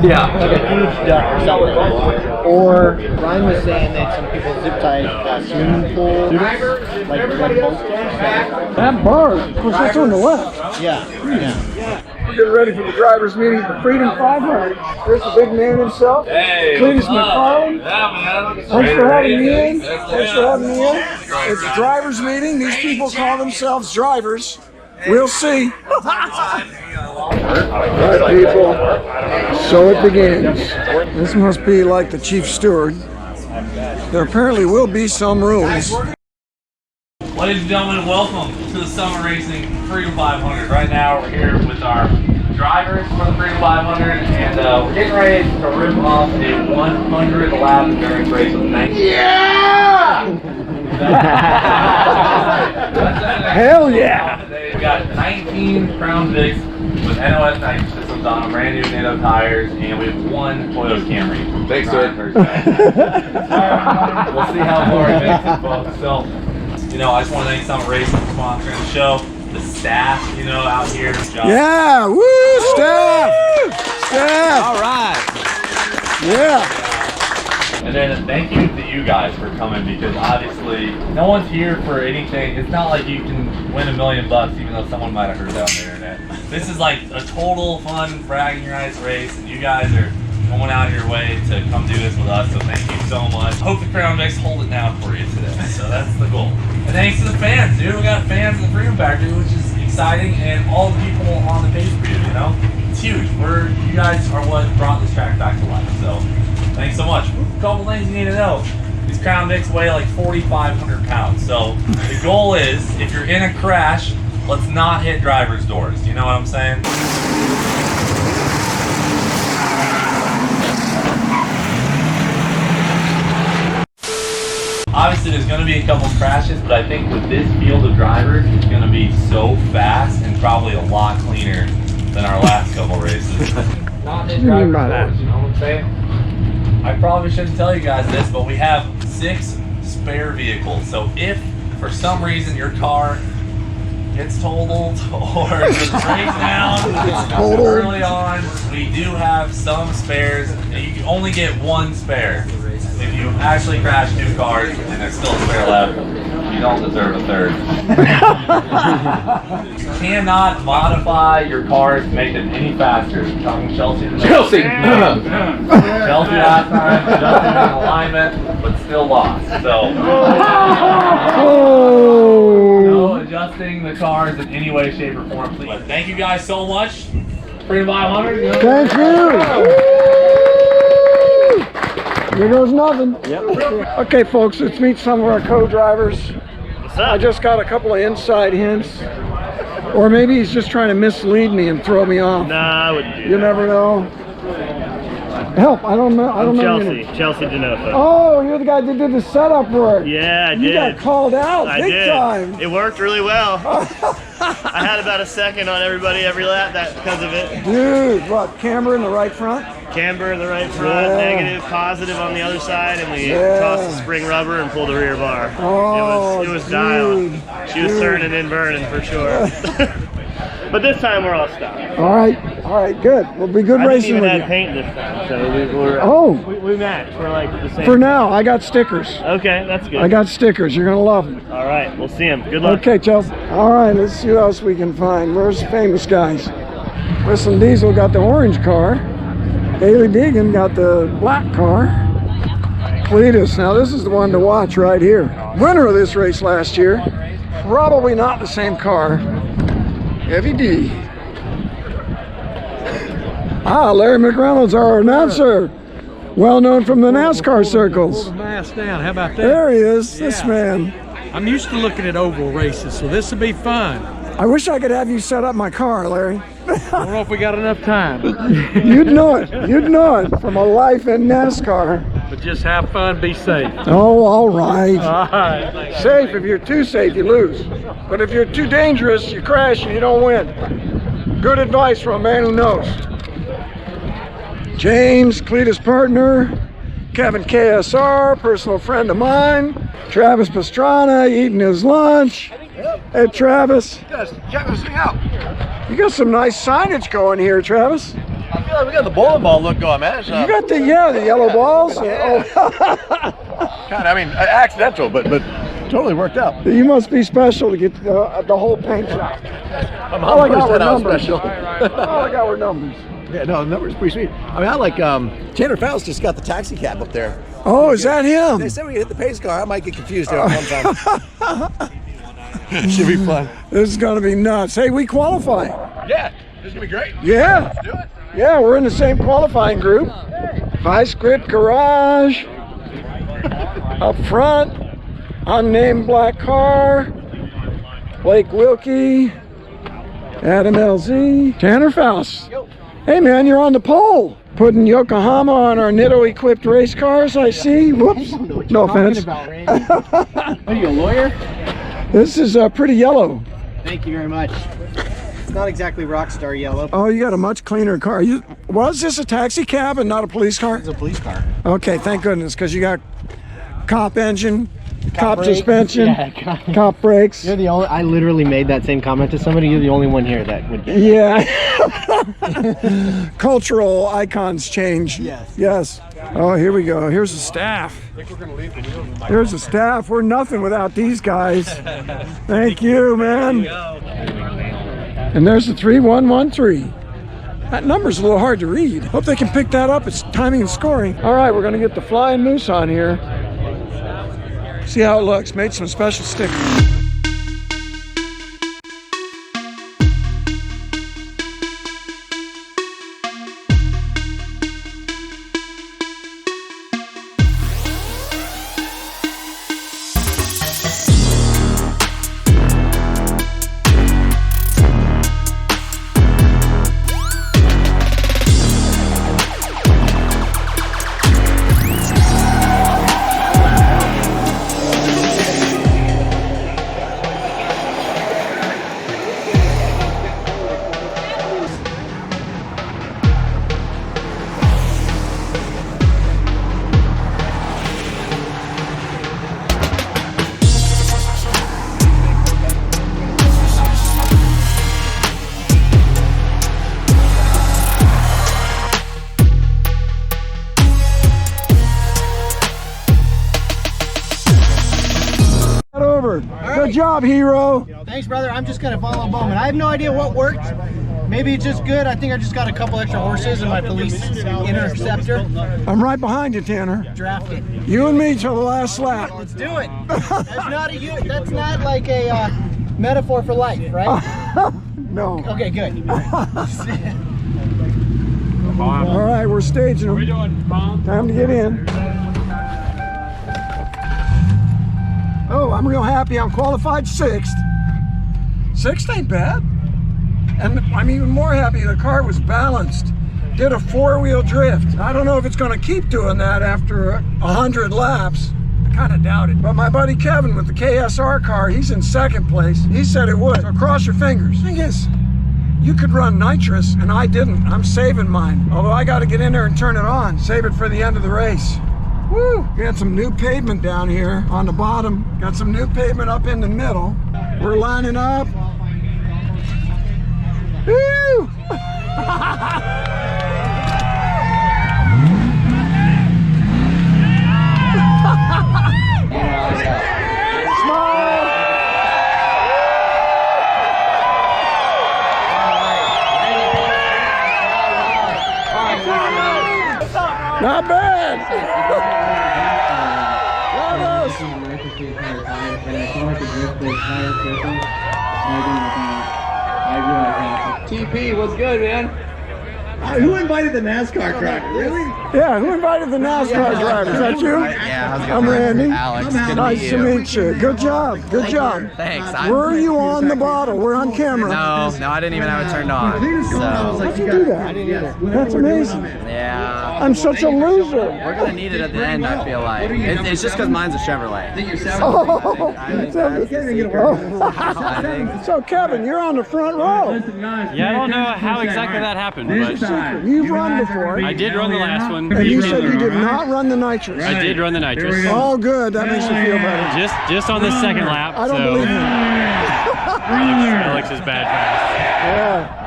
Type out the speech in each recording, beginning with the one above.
Yeah. Like a huge duck or something. Or Ryan was saying that some people zip tie swimming pool, like red boat stairs. That bar, of course, that's on the left. Yeah. We're getting ready for the drivers' meeting at the Freedom 500. Here's the big man himself, Cleetus McFarland. Thanks for having me in. It's a drivers' meeting. These people call themselves drivers. We'll see. All right, people. So it begins. This must be like the chief steward. There apparently will be some rules. Ladies and gentlemen, welcome to the Summer Racing Freedom 500. Right now we're here with our drivers for the Freedom 500, and we're getting ready to rip off a 100 lap endurance race with 19. Yeah! Hell yeah! We've got 19 Crown Vics with NOS nitrogen systems on them, brand new NATO tires, and we have one Toyota Camry. Thanks, sir. We'll see how far it makes it, folks. So, you know, I just want to thank Summer Racing for sponsoring the show. The staff, you know, out here. Yeah, woo, staff! Staff! All right. Yeah. And then thank you to you guys for coming, because obviously no one's here for anything. It's not like you can win $1 million even though someone might have heard that on the internet. This is like a total fun bragging rights race, and you guys are going out of your way to come do this with us, so thank you so much. Hope the Crown Vics hold it down for you today, so that's the goal. And thanks to the fans, dude. We got fans in the Freedom Factory, which is exciting, and all the people on the pay-per-view, you know? It's huge. You guys are what brought this track back to life, so thanks so much. A couple things you need to know. These Crown Vics weigh like 4,500 pounds, so the goal is, if you're in a crash, let's not hit driver's doors. You know what I'm saying? Obviously, there's going to be a couple crashes, but I think with this field of drivers, it's going to be so fast and probably a lot cleaner than our last couple races. Not hit driver's doors, you know what I'm saying? I probably shouldn't tell you guys this, but we have 6 spare vehicles. So if, for some reason, your car gets totaled or just breaks down early on, we do have some spares. You can only get 1 spare. If you actually crash 2 cars and there's still a spare left, you don't deserve a third. You cannot modify your cars to make them any faster. I'm talking Chelsea. Chelsea! Chelsea last time, adjusted in alignment, but still lost. So, no adjusting the cars in any way, shape, or form, please. But thank you guys so much. Freedom 500. Thank you. Here goes nothing. Yep. Okay, folks, let's meet some of our co-drivers. What's up? I just got a couple of inside hints. Or maybe he's just trying to mislead me and throw me off. Nah, I wouldn't do that. You never know. Help, I don't know. I'm Chelsea. Chelsea Denofa. Oh, you're the guy that did the setup work. Yeah, I did. You got called out big time. It worked really well. I had about a second on everybody every lap because of it. Dude, what, camber in the right front? Camber in the right front, negative, positive on the other side, and we tossed the spring rubber and pulled the rear bar. Oh, it was dialed. She was turning and burning for sure. But this time we're all stopped. All right, good. We'll be good racing with you. I didn't even add paint this time, so we matched. We're like the same. For now, I got stickers. Okay, that's good. I got stickers. You're gonna love them. All right, we'll see them. Good luck. Okay, Chelsea. All right, let's see who else we can find. Where's the famous guys? Whistle Diesel got the orange car. Haley Deegan got the black car. Cleetus, now this is the one to watch right here. Winner of this race last year. Probably not the same car. Heavy D. Larry McReynolds, our announcer. Well known from the NASCAR circles. Pull the mask down. How about that? There he is, this man. I'm used to looking at oval races, so this will be fun. I wish I could have you set up my car, Larry. I don't know if we got enough time. You'd know it. You'd know it from a life in NASCAR. But just have fun, be safe. Oh, all right. All right. Safe. If you're too safe, you lose. But if you're too dangerous, you crash and you don't win. Good advice from a man who knows. James, Cleetus partner. Kevin KSR, personal friend of mine. Travis Pastrana eating his lunch. Hey, Travis. Check this thing out. You got some nice signage going here, Travis. I feel We got the bowling ball look going, man. You got the yellow balls. Oh. Kind of, I mean, accidental, but totally worked out. You must be special to get the whole paint job. All I got were numbers. All I got were numbers. Yeah, no, the number's pretty sweet. I mean, I like Tanner Foust just got the taxi cab up there. Oh, is that him? They said we hit the pace car. I might get confused there one time. Should be fun. This is going to be nuts. Hey, we qualify. Yeah, this is going to be great. Yeah. Let's do it. Yeah, we're in the same qualifying group. Vice Grip Garage. Up front. Unnamed black car. Blake Wilkie. Adam LZ. Tanner Foust. Hey, man, you're on the pole. Putting Yokohama on our Nitto-equipped race cars, I see. Whoops. No offense. About, Randy. What are you, a lawyer? This is pretty yellow. Thank you very much. It's not exactly rock star yellow. Oh, you got a much cleaner car. Was this a taxi cab and not a police car? It's a police car. Okay, thank goodness, because you got cop engine, cop brakes. suspension, Yeah, cop brakes. You're the only. I literally made that same comment to somebody. You're the only one here that would get. Yeah. Cultural icons change. Yes. Oh, here we go. Here's the staff. Here's the staff. We're nothing without these guys. Thank you, man. And there's the 3113. That number's a little hard to read. Hope they can pick that up. It's timing and scoring. All right, we're going to get the Flying Moose on here. See how it looks. Made some special stickers. Good job, hero. Thanks, brother. I'm just gonna follow Bowman. I have no idea what worked. Maybe it's just good. I think I just got a couple extra horses in my police interceptor. I'm right behind you, Tanner. Draft it. You and me till the last lap. Let's do it. That's not like a metaphor for life, right? No. Okay, good. All right, we're staging them. Time to get in. Oh, I'm real happy I'm qualified 6th. 6th ain't bad. And I'm even more happy the car was balanced. Did a 4-wheel drift. I don't know if it's going to keep doing that after 100 laps. I kind of doubt it. But my buddy Kevin with the KSR car, he's in 2nd place. He said it would. So cross your fingers. Thing is, you could run nitrous, and I didn't. I'm saving mine. Although I got to get in there and turn it on. Save it for the end of the race. Woo! We got some new pavement down here on the bottom. Got some new pavement up in the middle. We're lining up. Woo! Not bad. TP, what's good, man? Who invited the NASCAR driver? Really? Yeah, who invited the NASCAR driver? Is that you? Yeah, how's it going? I'm Randy. Alex, good to Nice meet to you. meet you. Good job. Good job. Thanks. Were you on the bottle? We're on camera. No, I didn't even have it turned on. So, How'd you do that? That's amazing. yeah. I'm such a loser. We're going to need it at the end, I feel like. It's just because mine's a Chevrolet. Oh. So, Kevin, you're on the front row. Yeah, I don't know how exactly that happened, but You've run before. I did run the last one. And you said you did not run the nitrous. I did run the nitrous. Oh, good. That makes me feel better. Just on the 2nd lap. I don't so believe him. Alex is bad fast. Yeah.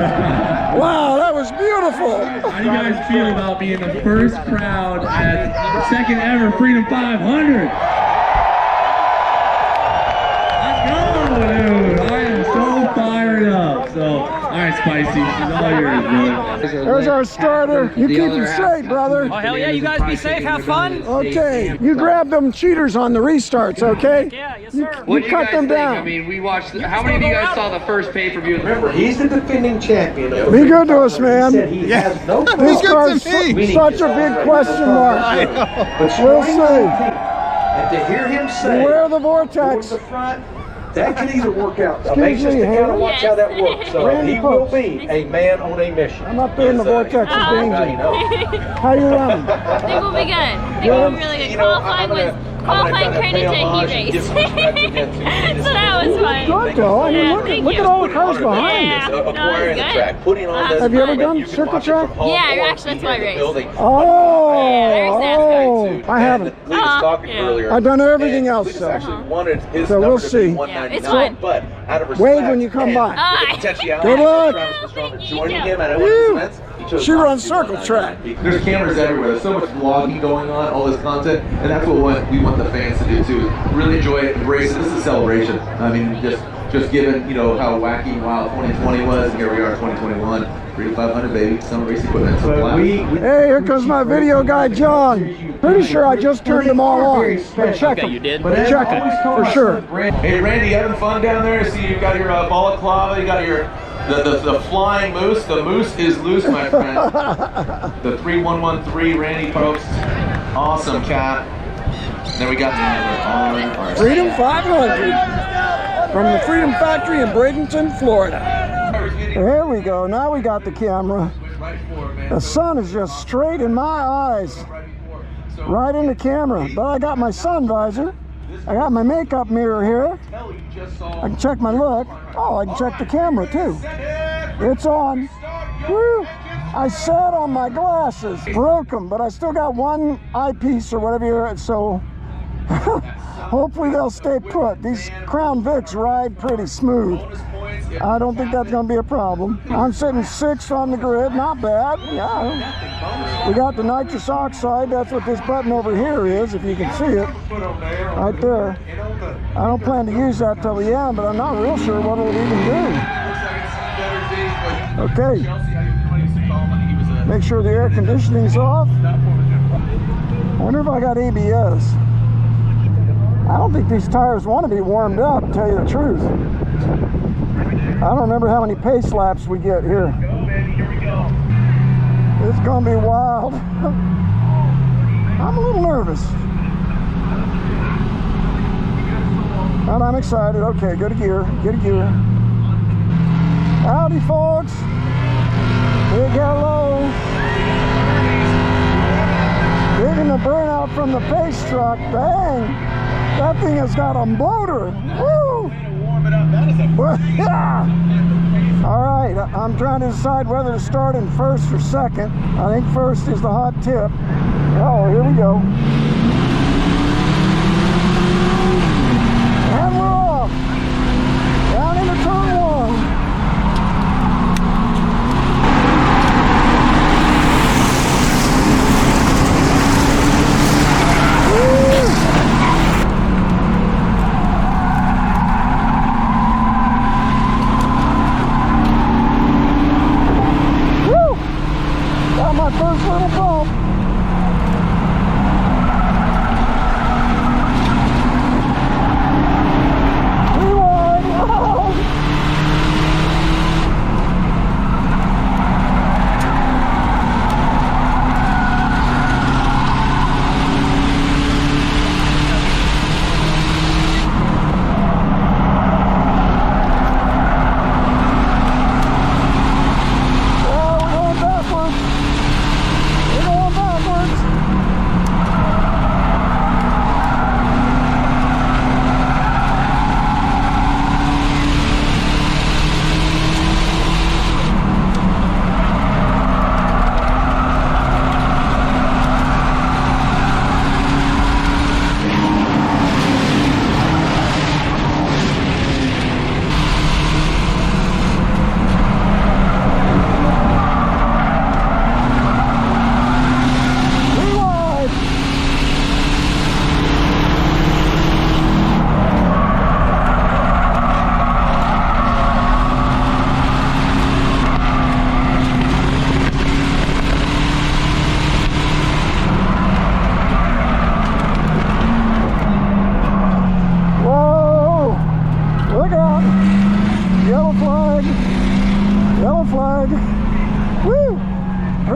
Wow, that was beautiful. How do you guys feel about being the first crowd at second ever Freedom 500? Let's go, dude. I am so fired up. So, all right, Spicy, she's all yours, brother. There's our starter. You keep it straight, brother. Oh, hell yeah, you guys be safe, have fun. Okay, you grab them cheaters on the restarts, okay? Yeah, yes sir. You cut them down. I mean, we watched. How many of you guys saw the first pay-per-view? Remember, he's the defending champion. Be good to us, man. Yes. No This card's such a big question mark. We'll see. And to hear him say, Beware the towards vortex. the front, that can either work out. Now, Excuse makes us me, to kind Hannah. of watch how that works. So Randy he will Pobst. be a man on a mission. I'm up there in the vortex of danger. How you running? I think we'll be good. I think we'll be really good. Qualifying credit to heat race. So that was fun. Good though. I mean, Yeah, look at all the cars behind Yeah, us. no, it was good. Putting on that. Have you ever done circle track? Yeah, actually that's my race. Oh, I haven't. Cleetus talking earlier. I've done everything else, so. Actually wanted his So we'll number to be see. 199, It's fun. but out of respect, Wave when you come by. potentiality Good luck. Travis Pastrana joining him at Woo. one of his events, he chose She not runs to do circle 199. track. There's cameras everywhere. There's so much vlogging going on, all this content, and that's what we want the fans to do too. Really enjoy it, embrace it. This is a celebration. I mean, just given, you know, how wacky and wild 2020 was, and here we are 2021. Freedom 500, baby. Summer race equipment. So glad. Hey, here comes my video guy, John. Pretty sure I just turned them all on. But check them. You did? Check it, for sure. Hey, Randy, you having fun down there? See, you've got your balaclava, you got your the flying moose. The moose is loose, my friend. The 3113 Randy Pobst. Awesome cat. Then we got the Freedom 500 from the Freedom Factory in Bradenton, Florida. There we go. Now we got the camera. The sun is just straight in my eyes. Right in the camera. But I got my sun visor. I got my makeup mirror here. I can check my look. Oh, I can check the camera too. It's on. Woo! I sat on my glasses, broke them, but I still got one eyepiece or whatever, so hopefully they'll stay put. These Crown Vics ride pretty smooth. I don't think that's going to be a problem. I'm sitting 6th on the grid, not bad. Yeah. We got the nitrous oxide. That's what this button over here is, if you can see it. Right there. I don't plan to use that till the end, but I'm not real sure what it'll even do. Okay. Make sure the air conditioning's off. I wonder if I got ABS. I don't think these tires want to be warmed up, to tell you the truth. I don't remember how many pace laps we get here. It's gonna be wild. I'm a little nervous. And I'm excited. Okay, get a gear, get a gear. Howdy, folks. Big hello. Digging the burnout from the pace truck. Dang. That thing has got a motor. Woo! Yeah. All right, I'm trying to decide whether to start in first or second. I think first is the hot tip. Oh, here we go. And we're off. Down into turn 1. First little bump.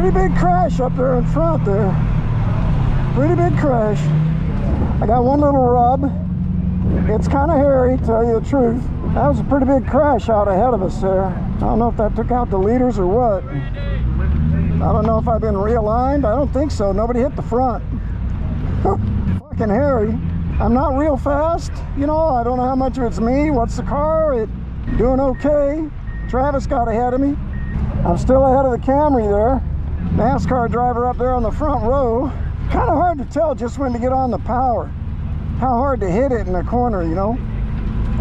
Pretty big crash up there in front there. Pretty big crash. I got one little rub. It's kind of hairy, to tell you the truth. That was a pretty big crash out ahead of us there. I don't know if that took out the leaders or what. I don't know if I've been realigned. I don't think so. Nobody hit the front. Fucking hairy. I'm not real fast. You know, I don't know how much of it's me. What's the car? It doing okay. Travis got ahead of me. I'm still ahead of the Camry there. NASCAR driver up there on the front row. Kind of hard to tell just when to get on the power. How hard to hit it in the corner, you know.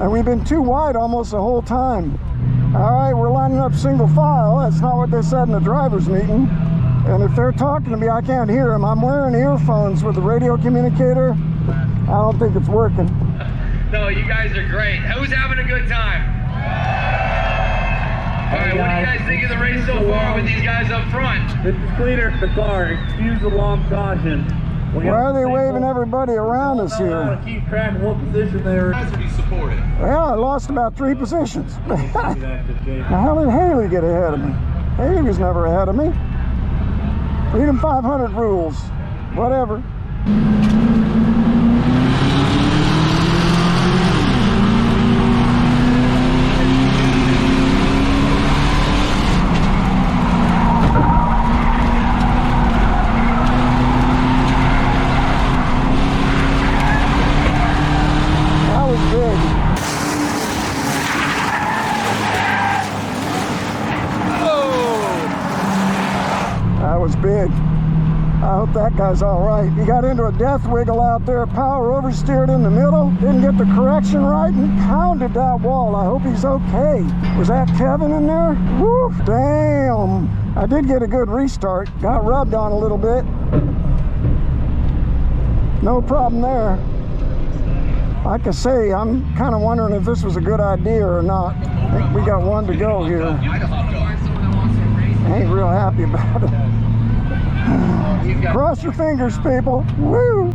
And we've been too wide almost the whole time. All right, we're lining up single file. That's not what they said in the driver's meeting. And if they're talking to me, I can't hear them. I'm wearing earphones with the radio communicator. I don't think it's working. No, you guys are great. Who's having a good time? All right, what do you guys think of the race so far with these guys up front? This is Cleetus McFarland. Excuse the long caution. Why are they waving everybody around us here? Keep track of what position they're in. To be supported. Well, I lost about 3 positions. How did Haley get ahead of me? Haley was never ahead of me. Freedom 500 rules. Whatever. Big. I hope that guy's all right. He got into a death wiggle out there, power oversteered in the middle, didn't get the correction right, and pounded that wall. I hope he's okay. Was that Kevin in there? Woo! Damn! I did get a good restart. Got rubbed on a little bit. No problem there. Like I say, I'm kind of wondering if this was a good idea or not. I think we got one to go here. I ain't real happy about it. Cross your fingers, people. Woo!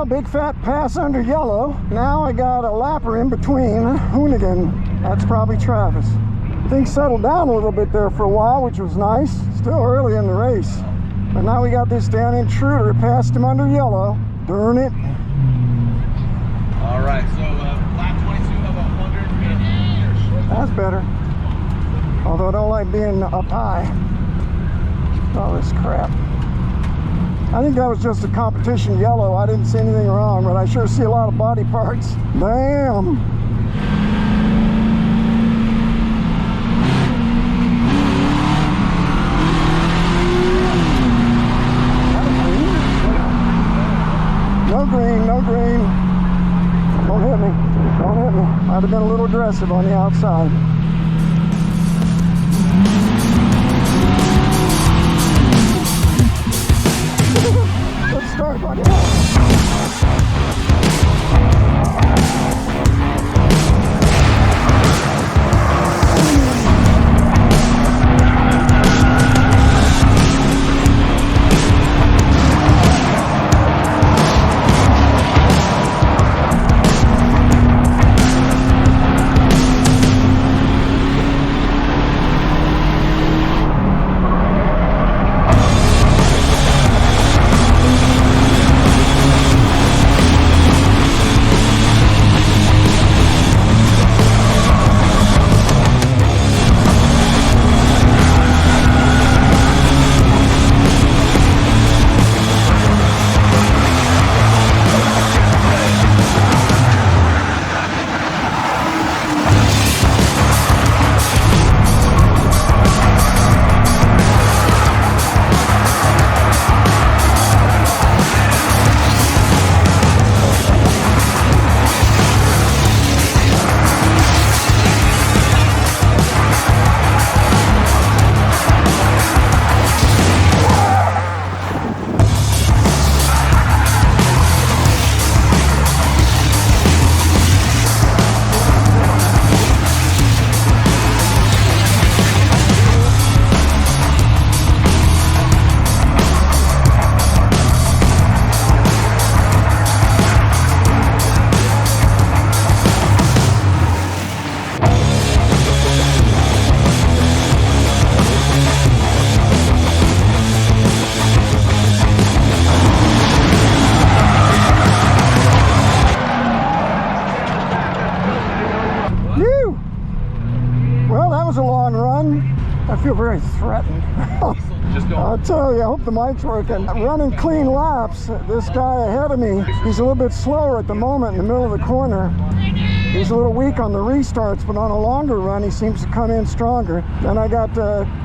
Big fat pass under yellow. Now I got a lapper in between. Hoonigan. That's probably Travis. Things settled down a little bit there for a while, which was nice. Still early in the race. But now we got this damn intruder. Passed him under yellow. Darn it. All Alright, so lap 22 of 100. That's better. Although I don't like being up high. All this crap. I think that was just a competition yellow. I didn't see anything wrong, but I sure see a lot of body parts. Damn. No green, no green. Don't hit me. Don't hit me. I'd have been a little aggressive on the outside. Let's start, buddy. I feel very threatened. I'll tell you, I hope the mic's working. I'm running clean laps. This guy ahead of me, he's a little bit slower at the moment in the middle of the corner. He's a little weak on the restarts, but on a longer run, he seems to come in stronger. Then I got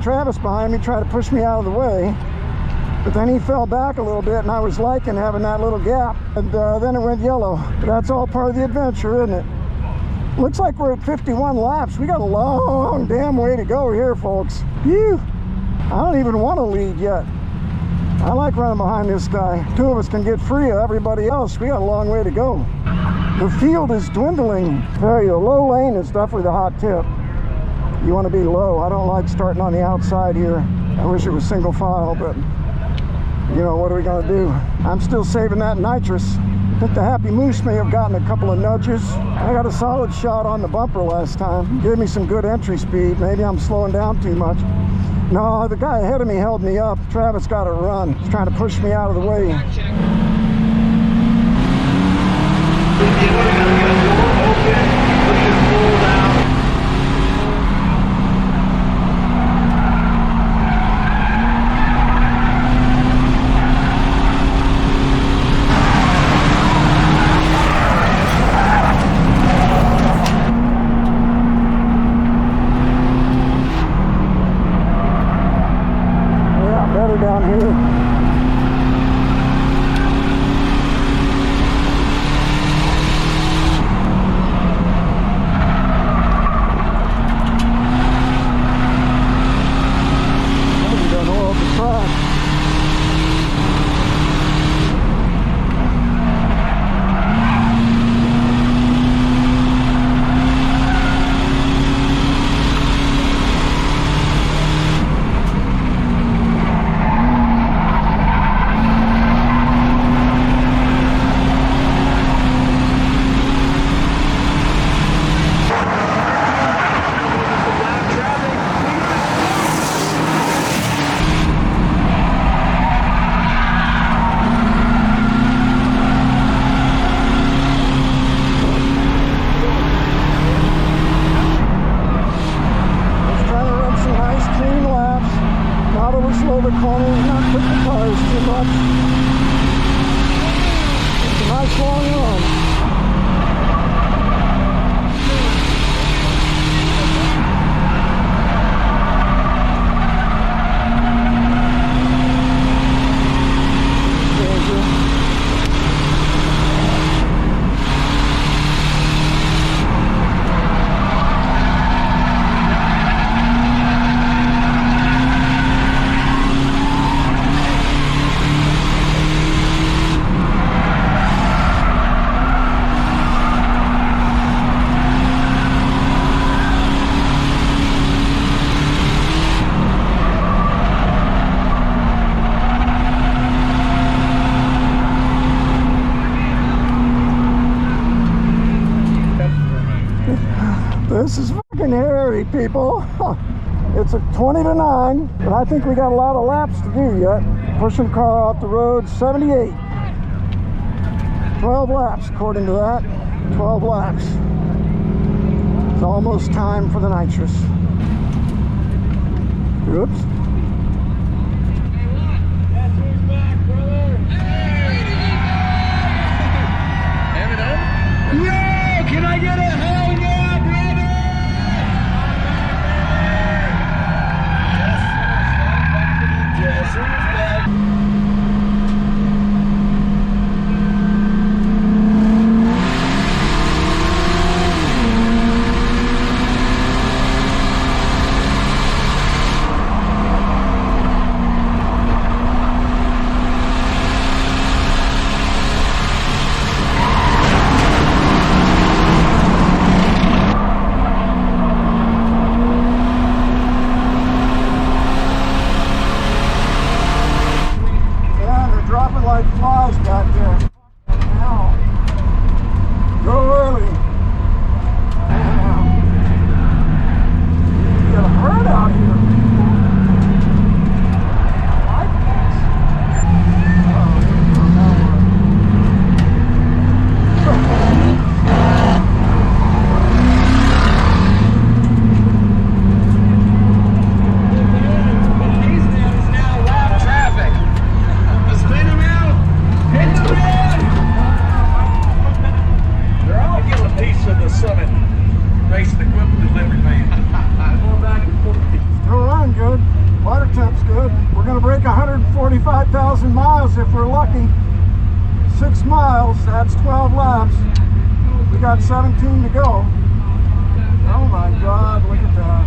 Travis behind me trying to push me out of the way. But then he fell back a little bit, and I was liking having that little gap. And then it went yellow. But that's all part of the adventure, isn't it? Looks like we're at 51 laps. We got a long damn way to go here, folks. Phew. I don't even want to lead yet. I like running behind this guy. Two of us can get free of everybody else. We got a long way to go. The field is dwindling. Very low lane is definitely the hot tip. You want to be low. I don't like starting on the outside here. I wish it was single file, but you know, what are we gonna do? I'm still saving that nitrous. I think the Happy Moose may have gotten a couple of nudges. I got a solid shot on the bumper last time. Gave me some good entry speed. Maybe I'm slowing down too much. No, the guy ahead of me held me up. Travis got to run. He's trying to push me out of the way. Down here. This is fucking hairy, people. It's a 20 to 9, but I think we got a lot of laps to do yet. Pushing car off the road, 78. 12 laps, according to that. 12 laps. It's almost time for the nitrous. Oops. Yo, can I get a hell yeah, brother? Yes, back. Like flies back there. Ow. Go early. You got a herd out here, people. I like this. These now lap traffic. Spin them out. Hit them in. They're all getting a piece of the Summit Racing Equipment Delivery Man. Going back and forth. Still running good. Water temp's good. We're going to break 145,000 miles if we're lucky. 6 miles, that's 12 laps. We got 17 to go. Oh my God, look at that.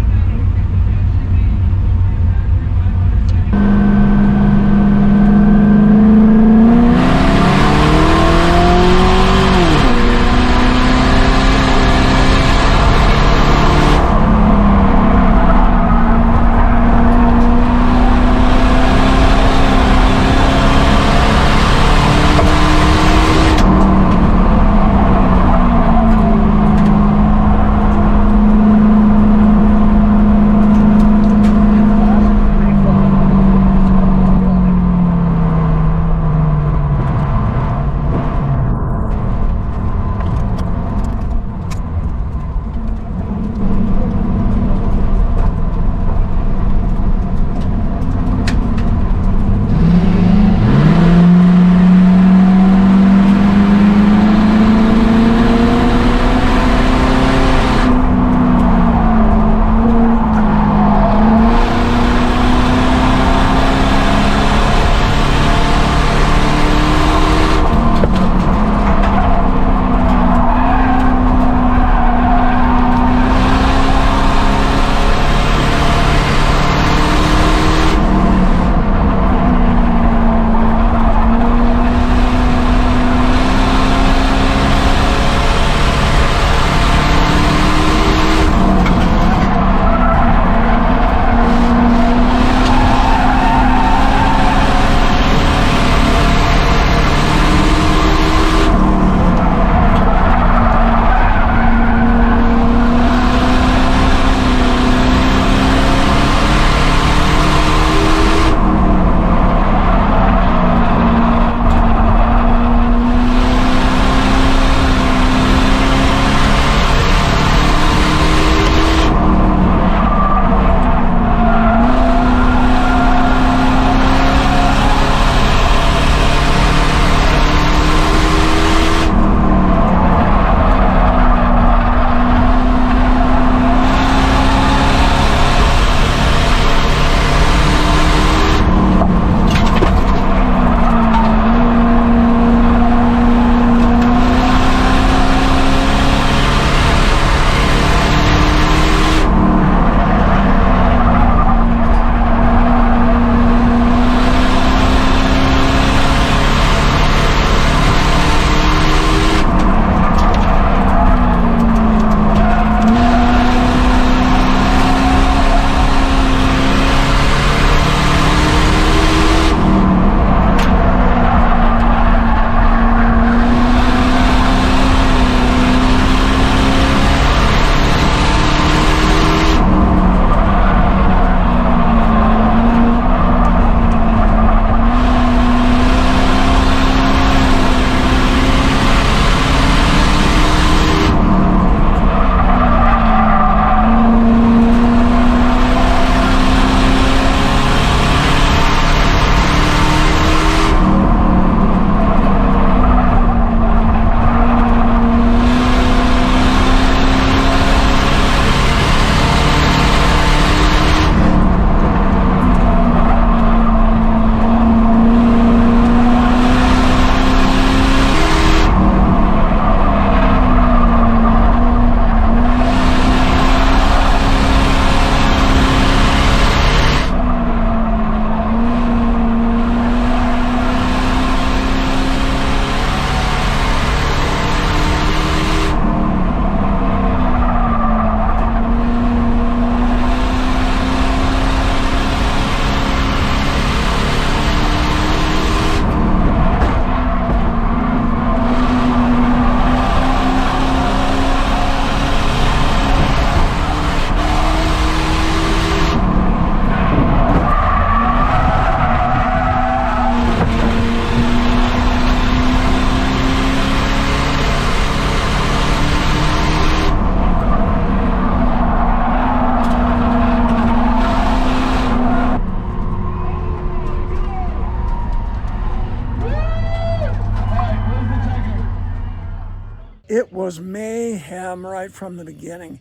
It was mayhem right from the beginning.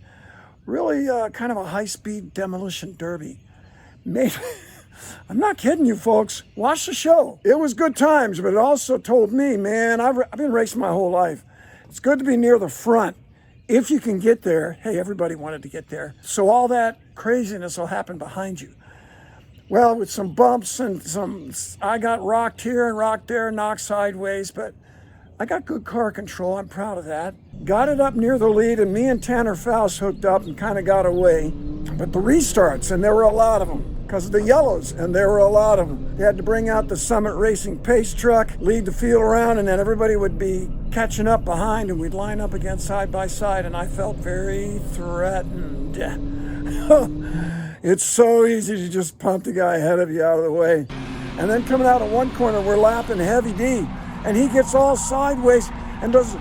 Really kind of a high-speed demolition derby. I'm not kidding you, folks. Watch the show. It was good times, but it also told me, man, I've been racing my whole life. It's good to be near the front. If you can get there, hey, everybody wanted to get there. So all that craziness will happen behind you. Well, with some bumps and I got rocked here and rocked there, knocked sideways, but I got good car control. I'm proud of that. Got it up near the lead, and me and Tanner Foust hooked up and kind of got away. But the restarts, and there were a lot of them, because of the yellows, and there were a lot of them. They had to bring out the Summit Racing pace truck, lead the field around, and then everybody would be catching up behind, and we'd line up again side by side, and I felt very threatened. It's so easy to just pump the guy ahead of you out of the way. And then coming out of one corner, we're lapping Heavy D, and he gets all sideways and does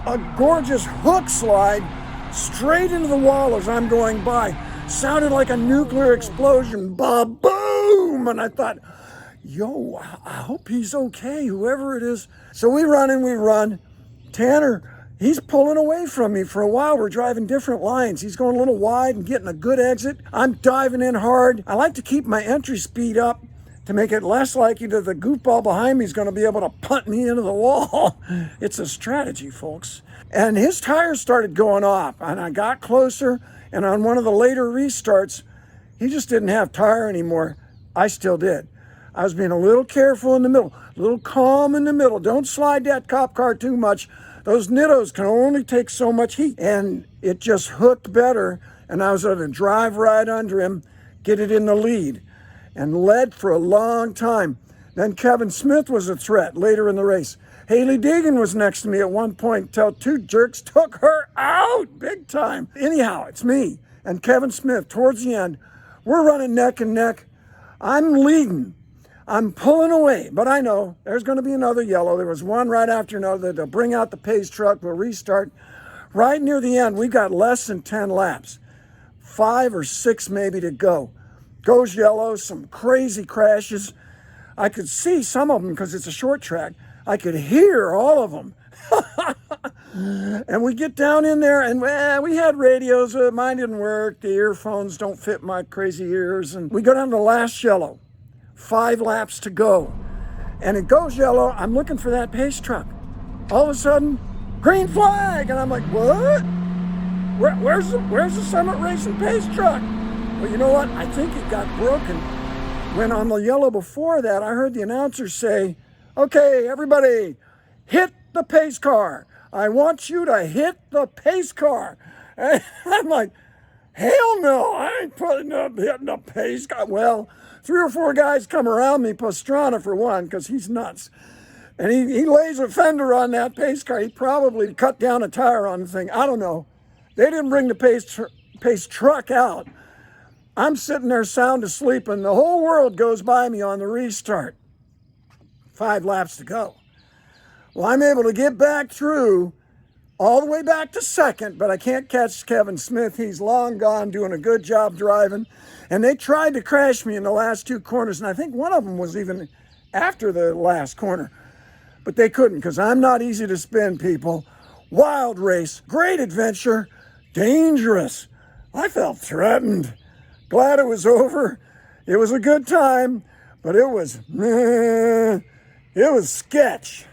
a gorgeous hook slide straight into the wall as I'm going by. Sounded like a nuclear explosion. Ba-boom! And I thought, yo, I hope he's okay, whoever it is. So we run and we run. Tanner, he's pulling away from me for a while. We're driving different lines. He's going a little wide and getting a good exit. I'm diving in hard. I like to keep my entry speed up to make it less likely that the goofball behind me is going to be able to punt me into the wall. It's a strategy, folks. And his tires started going off, and I got closer, and on one of the later restarts, he just didn't have tire anymore. I still did. I was being a little careful in the middle, a little calm in the middle. Don't slide that cop car too much. Those nittos can only take so much heat. And it just hooked better, and I was able to drive right under him, get it in the lead, and led for a long time. Then Kevin Smith was a threat later in the race. Haley Deegan was next to me at one point until two jerks took her out big time. Anyhow, it's me and Kevin Smith towards the end. We're running neck and neck. I'm leading. I'm pulling away, but I know there's going to be another yellow. There was one right after another. They'll bring out the pace truck. We'll restart. Right near the end, we got less than 10 laps. 5 or 6 maybe to go. Goes yellow, some crazy crashes. I could see some of them because it's a short track. I could hear all of them. And we get down in there, and we had radios. Mine didn't work. The earphones don't fit my crazy ears. And we go down to the last yellow. 5 laps to go. And it goes yellow. I'm looking for that pace truck. All of a sudden, green flag. And I'm like, what? Where's the Summit Racing pace truck? Well, you know what? I think it got broken. When on the yellow before that, I heard the announcer say, okay, everybody, hit the pace car. I want you to hit the pace car. And I'm like, hell no, I ain't putting up hitting the pace car. Well, 3 or 4 guys come around me, Pastrana for one, because he's nuts. And he lays a fender on that pace car. He probably cut down a tire on the thing. I don't know. They didn't bring the pace truck out. I'm sitting there sound asleep, and the whole world goes by me on the restart. 5 laps to go. Well, I'm able to get back through all the way back to second, but I can't catch Kevin Smith. He's long gone, doing a good job driving. And they tried to crash me in the last 2 corners, and I think one of them was even after the last corner. But they couldn't, because I'm not easy to spin, people. Wild race, great adventure, dangerous. I felt threatened. Glad it was over. It was a good time, but it was sketch.